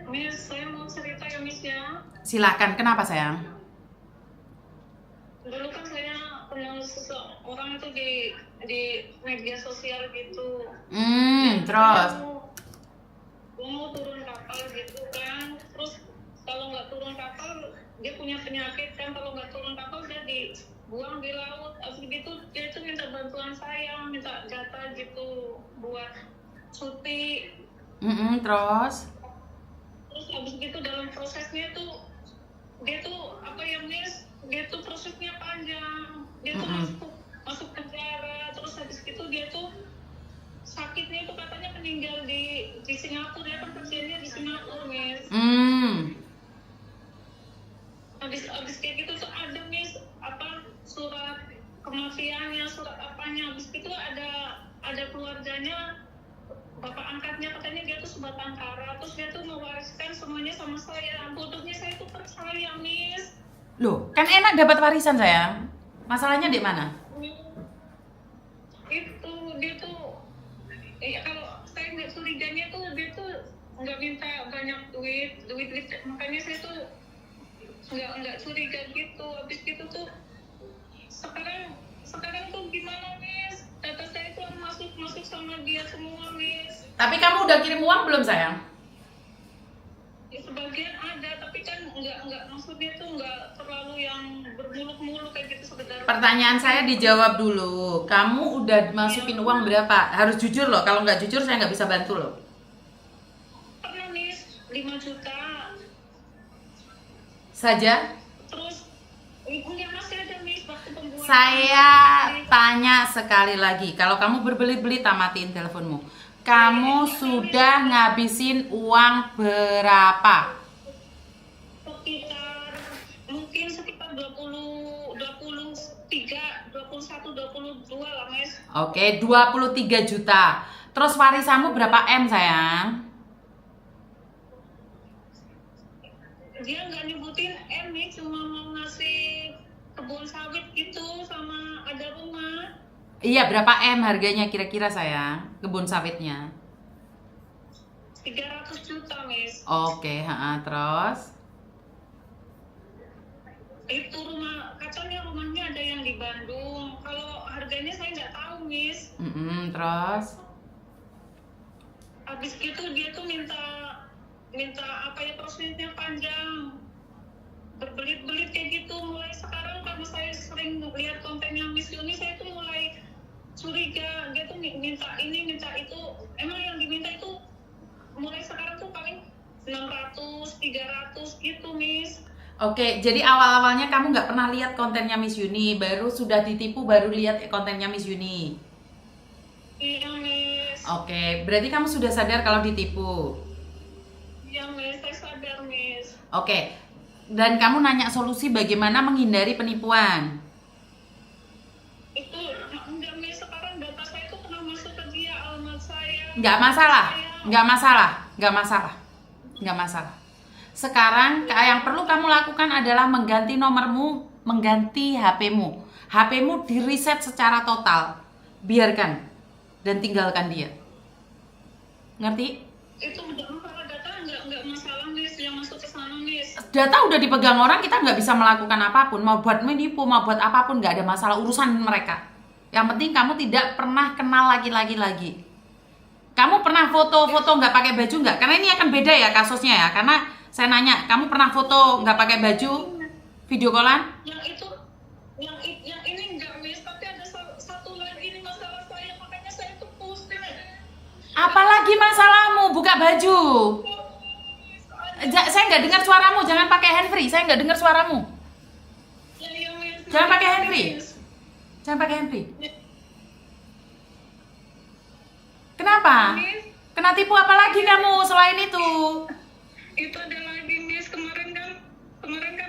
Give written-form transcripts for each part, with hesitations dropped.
Miss, saya mau cerita ya Miss ya. Silakan, kenapa sayang? Dulu kan saya kenal seseorang itu di media sosial gitu. Terus? Dia mau turun kapal gitu kan. Terus kalau nggak turun kapal, dia punya penyakit kan. Kalau nggak turun kapal, dia dibuang di laut. Abis gitu dia itu minta bantuan saya, minta jatah gitu buat cuti. Terus? Terus abis gitu dalam prosesnya tuh dia tuh apa ya Miss, dia tuh prosesnya panjang, dia tuh masuk penjara. Terus habis gitu dia tuh sakitnya itu katanya meninggal di Singapura. Dia kan kerjanya di Singapura Miss. Habis kayak gitu tuh ada Miss apa surat kematiannya, surat apanya. Habis itu ada keluarganya, bapak angkatnya katanya dia tuh sebatang kara. Terus dia tuh mewariskan semuanya sama saya. Bodohnya saya tuh percaya Miss. Loh, kan enak dapat warisan sayang. Masalahnya di mana? Itu dia tuh kalau saya nggak curiganya tuh dia tuh nggak minta banyak duit, makanya saya tuh nggak curiga gitu. Habis gitu tuh sekarang tuh gimana Miss, data saya tuh masuk sama dia semua Miss. Tapi kamu udah kirim uang belum sayang? Ya, sebagian ada, tapi kan nggak maksudnya tuh nggak terlalu yang bermuluk-muluk kayak gitu sebenarnya. Pertanyaan saya dijawab dulu. Kamu udah masukin uang berapa? Harus jujur loh. Kalau nggak jujur saya nggak bisa bantu loh. Pernah Miss 5 juta Saja? terus enggak masih ada Miss waktu pembuatan. Saya tanya sekali lagi. Kalau kamu berbelit-belit, tamatin teleponmu. Kamu sudah ngabisin uang berapa? Sekitar 23, 21, 22 lah Miss. Oke, 23 juta. Terus warisanmu berapa M sayang? Dia nggak nyebutin M nih, cuma mau ngasih kebun sawit gitu sama ada rumah. Iya, berapa M harganya kira-kira sayang? Kebun sawitnya? 300 juta Miss. Oke, terus? Itu katanya rumahnya ada yang di Bandung. Kalau harganya saya nggak tahu Miss. Terus? Habis gitu dia tuh minta apa ya, prosesnya panjang, berbelit-belit kayak gitu. Mulai sekarang karena saya sering lihat kontennya Miss Yuni, saya tuh mulai curiga. Dia tuh minta ini minta itu. Emang yang diminta itu mulai sekarang tuh paling 600, 300 gitu Miss. Oke, jadi awal-awalnya kamu nggak pernah lihat kontennya Miss Yuni, baru sudah ditipu baru lihat kontennya Miss Yuni. Iya Miss. Oke, berarti kamu sudah sadar kalau ditipu. Iya Miss, saya sadar Miss. Oke, dan kamu nanya solusi bagaimana menghindari penipuan. Itu enggak Miss, sekarang data saya tuh pernah masuk ke dia, alamat saya. Nggak masalah. Sekarang yang perlu kamu lakukan adalah mengganti nomormu, mengganti HP-mu. HP-mu di reset secara total. Biarkan dan tinggalkan dia. Ngerti? Itu udah masalah data, enggak masalah Miss yang masuk ke sana Miss. Data udah dipegang orang, kita nggak bisa melakukan apapun. Mau buat menipu, mau buat apapun, nggak ada masalah, urusan mereka. Yang penting kamu tidak pernah kenal lagi. Kamu pernah foto-foto nggak pakai baju nggak? Karena ini akan beda ya kasusnya ya. Karena saya nanya, kamu pernah foto nggak pakai baju, video callan? Yang ini enggak Miss, tapi ada satu lagi ini masalah saya, makanya saya tuh pusing. Apalagi masalahmu, buka baju. Saya nggak dengar suaramu, jangan pakai handfree. Saya nggak dengar suaramu. Jangan pakai handfree. Kenapa? Kena tipu apa lagi kamu selain itu? Itu ada lagi Miss, kemarin kan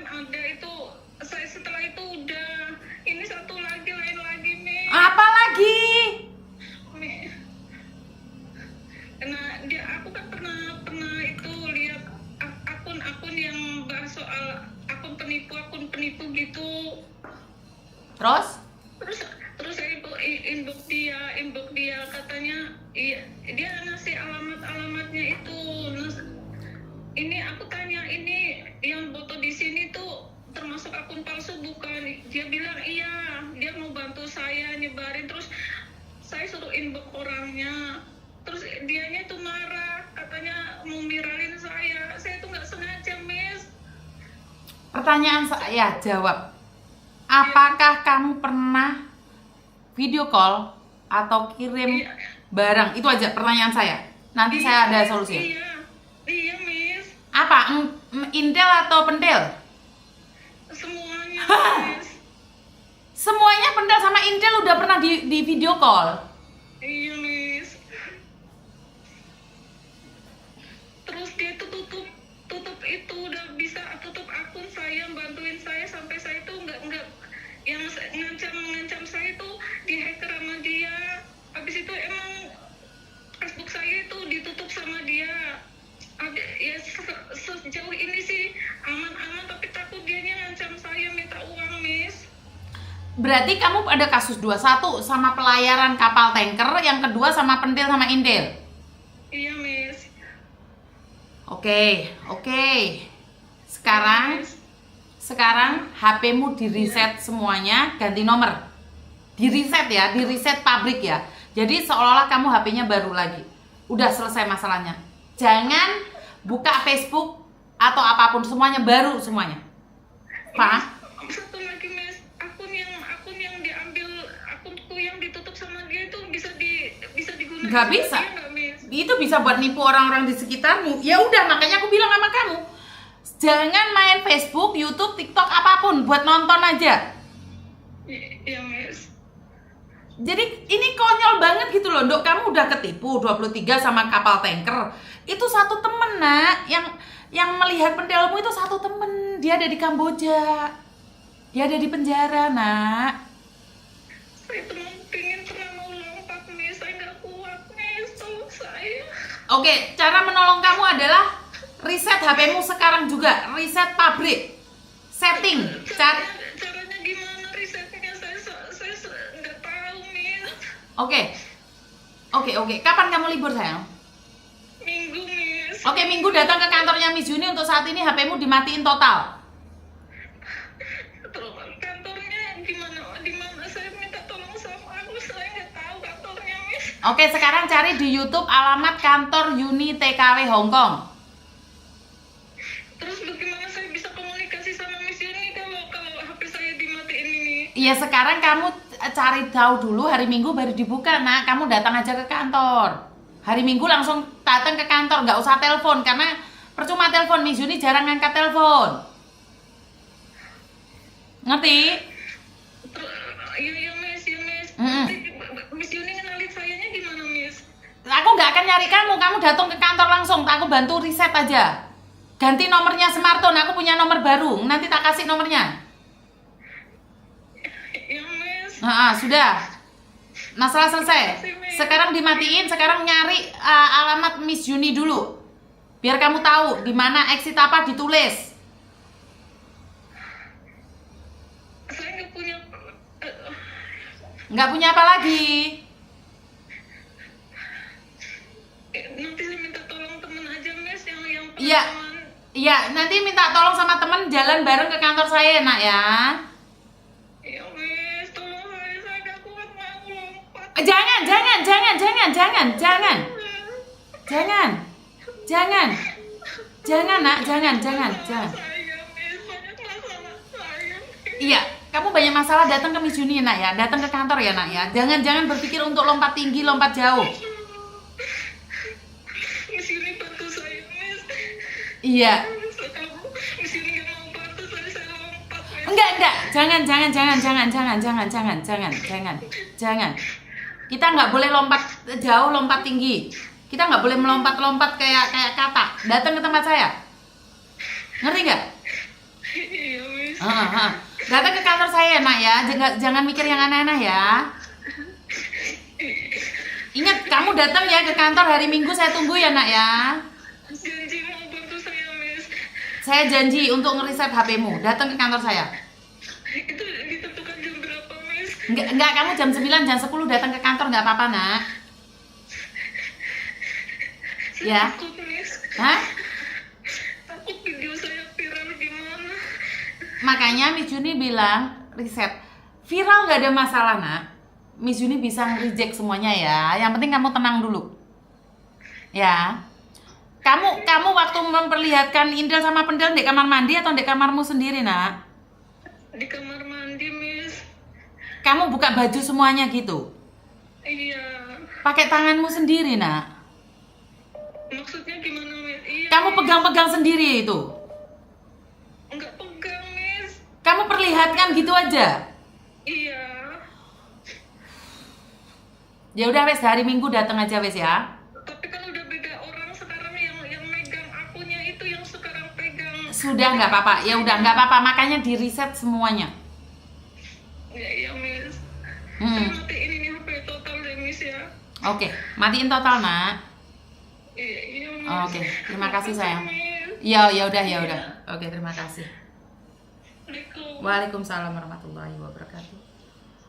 ada itu, saya setelah itu udah ini satu lagi, lain lagi Miss. Apa lagi? Nah, aku kan pernah itu lihat akun yang bahas soal akun penipu gitu. Terus saya inbox dia katanya dia ngasih alamatnya itu. ini aku tanya, ini yang foto di sini tuh termasuk akun palsu bukan? Dia bilang iya, dia mau bantu saya nyebarin, terus saya suruh inbox orangnya, terus dianya tuh marah, katanya mau viralin saya tuh nggak sengaja, Miss. Pertanyaan saya, jawab. Apakah kamu pernah video call atau kirim Iya. barang? Itu aja pertanyaan saya. Nanti saya ada solusi. Iya, Miss. Apa? Intel atau pentil? Semuanya, Miss. Semuanya pentil sama Intel udah pernah di video call. Iya, Miss. Terus dia tuh tutup itu, udah bisa tutup akun saya, bantuin saya sampai saya tuh nggak yang ngancam saya tuh dihacker sama dia. Habis itu emang Facebook saya itu ditutup sama dia. Ya sejauh ini sih aman-aman, tapi takut dianya ngancam saya minta uang, Miss. Berarti kamu ada kasus dua, satu sama pelayaran kapal tanker, yang kedua sama pentil sama Intel. Iya, Miss. Oke. Sekarang HP-mu di reset semuanya, ganti nomor. Di reset ya, di reset pabrik ya. Jadi seolah-olah kamu HP-nya baru lagi. Udah selesai masalahnya. Jangan buka Facebook atau apapun, semuanya baru semuanya. Pak? Satu lagi, Miss, akun yang diambil, akunku yang ditutup sama dia itu bisa digunakan. Nggak sama bisa. dia nggak, Miss? Itu bisa buat nipu orang-orang di sekitarmu. Ya udah, makanya aku bilang sama kamu, jangan main Facebook, YouTube, TikTok, apapun, buat nonton aja. Iya, Miss. Jadi ini konyol banget gitu loh, Dok. Kamu udah ketipu 23 sama kapal tanker. Itu satu temen, Nak, yang melihat pentilmu itu satu temen. Dia ada di Kamboja. Dia ada di penjara, Nak. Saya tuh pernah mau lompat, Miss. Saya nggak kuat, Miss. Tolong saya. Oke, cara menolong kamu adalah reset HP-mu sekarang juga, reset pabrik, setting, Caranya gimana risetnya? Saya nggak tahu, Miss. Oke. Kapan kamu libur, sayang? Minggu, Miss. Oke, Minggu datang ke kantornya Miss Juni. Untuk saat ini HP-mu dimatiin total. Terus kantornya gimana? Di mana? Saya minta tolong sama aku. Saya nggak tahu kantornya, Miss. Oke, sekarang cari di YouTube alamat kantor Uni TKW Hong Kong. Terus bagaimana saya bisa komunikasi sama Miss Yuni kalau HP saya dimatiin ini? Iya, sekarang kamu cari tahu dulu hari Minggu baru dibuka, Nak. Kamu datang aja ke kantor. Hari Minggu langsung datang ke kantor, nggak usah telepon karena percuma telepon. Miss Yuni jarang ngangkat telepon. Ngerti? Iya, Miss. Mm-mm. Nanti Miss Yuni ngenalin sayanya gimana, Miss? Aku nggak akan nyari kamu datang ke kantor langsung. Aku bantu riset aja. Ganti nomornya smartphone, aku punya nomor baru. Nanti tak kasih nomornya. Iya, Miss. Sudah. Masalah selesai. Sekarang dimatiin, sekarang nyari alamat Miss Yuni dulu. Biar kamu tahu di mana exit apa ditulis. Saya nggak punya. Nggak punya apa lagi? Nanti saya minta tolong temen aja, Miss, yang Iya. Iya, nanti minta tolong sama temen jalan bareng ke kantor saya, Nak ya. Iya, Miss, tolong saya nggak kuat mau lompat. Jangan. Jangan, Nak, jangan. Saya, Miss, banyak masalah saya. Iya, kamu banyak masalah, datang ke Miss Yuni, Nak ya. Datang ke kantor ya, Nak ya. Jangan berpikir untuk lompat tinggi, lompat jauh. Miss Yuni bantu saya, Miss. Iya. Miss Yuni nggak mau bantu saya lompat, Miss. Enggak. Jangan. Kita nggak boleh lompat jauh, lompat tinggi. Kita nggak boleh melompat-lompat kayak kata. Datang ke tempat saya. Ngerti nggak? Iya, Miss. Datang ke kantor saya, Nak ya. Jangan mikir yang aneh-aneh ya. Ingat, kamu datang ya ke kantor hari Minggu, saya tunggu ya, Nak ya. Janji mau bantu saya, Miss. Saya janji untuk ngeriset HP-mu. Datang ke kantor saya. Itu ditentukan jam berapa, Miss? Enggak, kamu jam 9, jam 10 datang ke kantor, nggak apa-apa, Nak. Saya Ya. takut, Miss. Hah? Makanya Miss Juni bilang riset viral nggak ada masalah nak. Miss Juni bisa reject semuanya ya. Yang penting kamu tenang dulu. Ya. Kamu waktu memperlihatkan Indel sama Pendel di kamar mandi atau di kamarmu sendiri nak? Di kamar mandi, Miss. Kamu buka baju semuanya gitu? Iya. Pakai tanganmu sendiri nak? Maksudnya gimana, Miss? Iya. Kamu pegang-pegang sendiri itu? Enggak pegang, Miss. Kamu perlihatkan gitu aja? Iya. Ya udah wes, hari Minggu datang aja wes ya. Tapi kan udah beda orang sekarang yang megang akunya itu yang sekarang pegang. Sudah nggak apa-apa, ya udah nggak apa-apa, makanya di reset semuanya. Ya iya, Miss. Hmm. Saya matiin ini HP total deh, Miss ya. Oke, matiin total nak. Iya, iya, Miss. Oke, terima kasih sayang. Miss. Ya udah. Oke, terima kasih. Assalamualaikum. Waalaikumsalam warahmatullahi wabarakatuh.